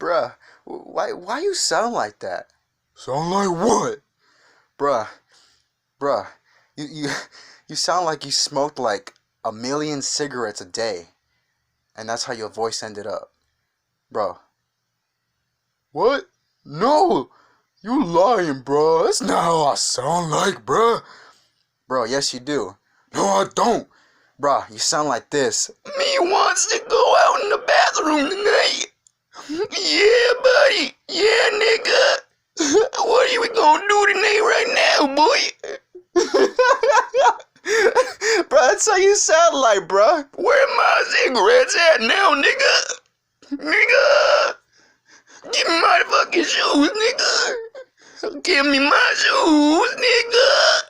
Bruh, why you sound like that? Sound like what? Bruh, bruh, you you sound like you smoked like 1,000,000 cigarettes a day, and that's how your voice ended up. Bro. What? No! You lying, bro. That's not how I sound like, bro. Bro, yes you do. No, I don't. Bruh, you sound like this. Me wants to go out in the bathroom tonight. Yeah, buddy. Yeah, nigga. What are we gonna do tonight right now, boy? Bro, that's how you sound like, bro. Where my cigarettes at now, nigga? Nigga! Give me my fucking shoes, nigga! Give me my shoes, nigga!